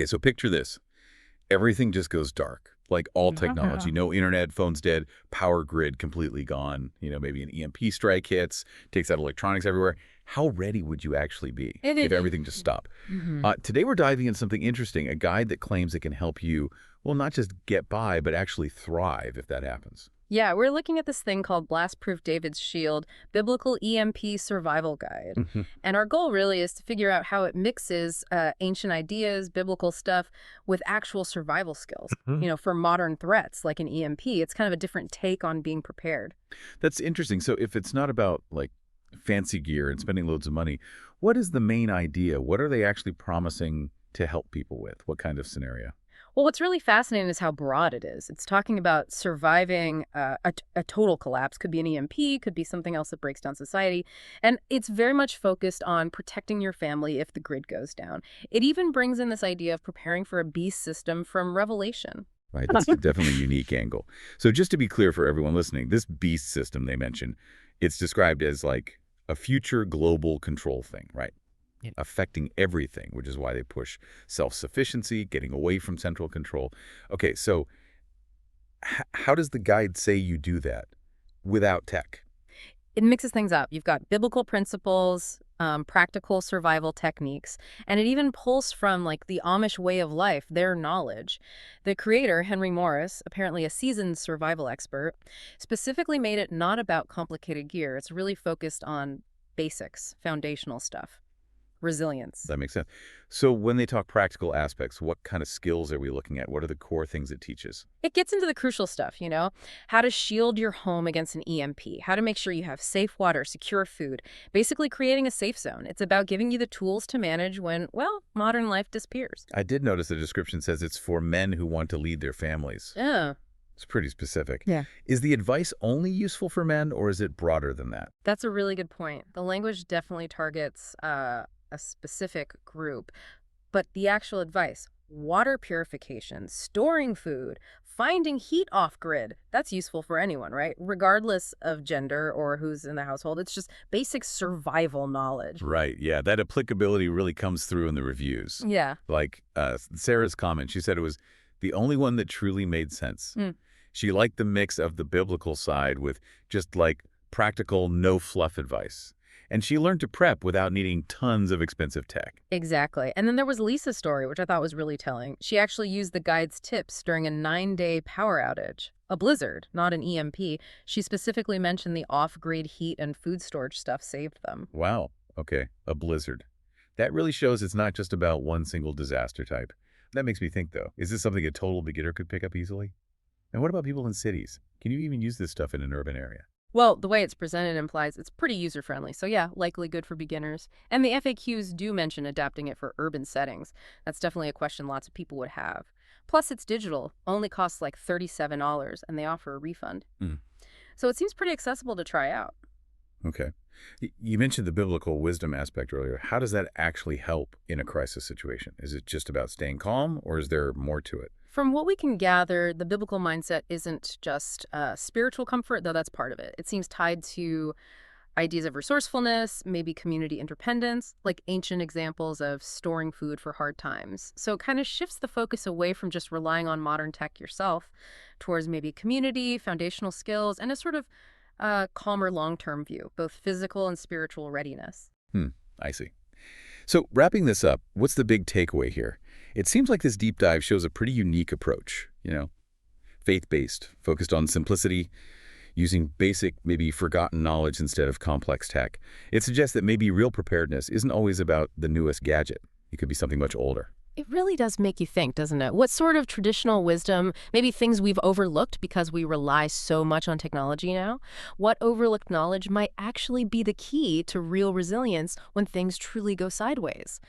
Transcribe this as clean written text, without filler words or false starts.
Okay, so picture this. Everything just goes dark, like all technology. No internet, phone's dead, power grid completely gone. Maybe an EMP strike hits, takes out electronics everywhere. How ready would you actually be if everything just stopped? Mhm. Today we're diving into something interesting, a guide that claims it can help you, well, not just get by, but actually thrive if that happens. Yeah, we're looking at this thing called Blastproof David's Shield, Biblical EMP Survival Guide. Mhm. And our goal really is to figure out how it mixes ancient ideas, biblical stuff, with actual survival skills, for modern threats like an EMP. It's kind of a different take on being prepared. That's interesting. So if it's not about like fancy gear and spending loads of money, what is the main idea? What are they actually promising to help people with? What kind of scenario? Well, what's really fascinating is how broad it is. It's talking about surviving a total collapse. Could be an EMP, could be something else that breaks down society. And it's very much focused on protecting your family if the grid goes down. It even brings in this idea of preparing for a beast system from Revelation. Right, that's definitely a unique angle. So just to be clear for everyone listening, this beast system they mentioned, it's described as like a future global control thing, right? Yeah. Affecting everything, which is why they push self-sufficiency, getting away from central control. Okay, so how does the guide say you do that without tech? It mixes things up. You've got biblical principles, practical survival techniques, and it even pulls from like the Amish way of life, their knowledge. The creator, Henry Morris, apparently a seasoned survival expert, specifically made it not about complicated gear. It's really focused on basics, foundational stuff, resilience. That makes sense. So when they talk practical aspects, what kind of skills are we looking at? What are the core things it teaches? It gets into the crucial stuff, how to shield your home against an EMP, how to make sure you have safe water, secure food, basically creating a safe zone. It's about giving you the tools to manage when, well, modern life disappears. I did notice the description says it's for men who want to lead their families. Yeah, It's pretty specific. Yeah. Is the advice only useful for men, or is it broader than that? that's a really good point. The language definitely targets a specific group, but the actual advice, water purification, storing food, finding heat off grid, that's useful for anyone, right? Regardless of gender or who's in the household. It's just basic survival knowledge. Right, yeah, that applicability really comes through in the reviews. Yeah. Like Sarah's comment, she said it was the only one that truly made sense. Mm. She liked the mix of the biblical side with just like practical, no fluff advice. And she learned to prep without needing tons of expensive tech. Exactly. And then there was Lisa's story, which I thought was really telling. She actually used the guide's tips during a 9-day power outage. A blizzard, not an EMP. She specifically mentioned the off-grid heat and food storage stuff saved them. Wow, okay, a blizzard. That really shows it's not just about one single disaster type. That makes me think, though, is this something a total beginner could pick up easily? And what about people in cities? Can you even use this stuff in an urban area? Well, the way it's presented implies it's pretty user-friendly, so yeah, likely good for beginners. And the FAQs do mention adapting it for urban settings. That's definitely a question lots of people would have. Plus, it's digital, only costs like $37, and they offer a refund. Hmm. So it seems pretty accessible to try out. Okay. You mentioned the biblical wisdom aspect earlier. How does that actually help in a crisis situation? Is it just about staying calm, or is there more to it? From what we can gather, the biblical mindset isn't just spiritual comfort, though that's part of it. It seems tied to ideas of resourcefulness, maybe community independence, like ancient examples of storing food for hard times. So it kind of shifts the focus away from just relying on modern tech yourself towards maybe community, foundational skills, and a sort of calmer long-term view, both physical and spiritual readiness. I see. So wrapping this up, what's the big takeaway here? It seems like this deep dive shows a pretty unique approach, faith-based, focused on simplicity, using basic, maybe forgotten knowledge instead of complex tech. It suggests that maybe real preparedness isn't always about the newest gadget. It could be something much older. It really does make you think, doesn't it? What sort of traditional wisdom, maybe things we've overlooked because we rely so much on technology now, what overlooked knowledge might actually be the key to real resilience when things truly go sideways?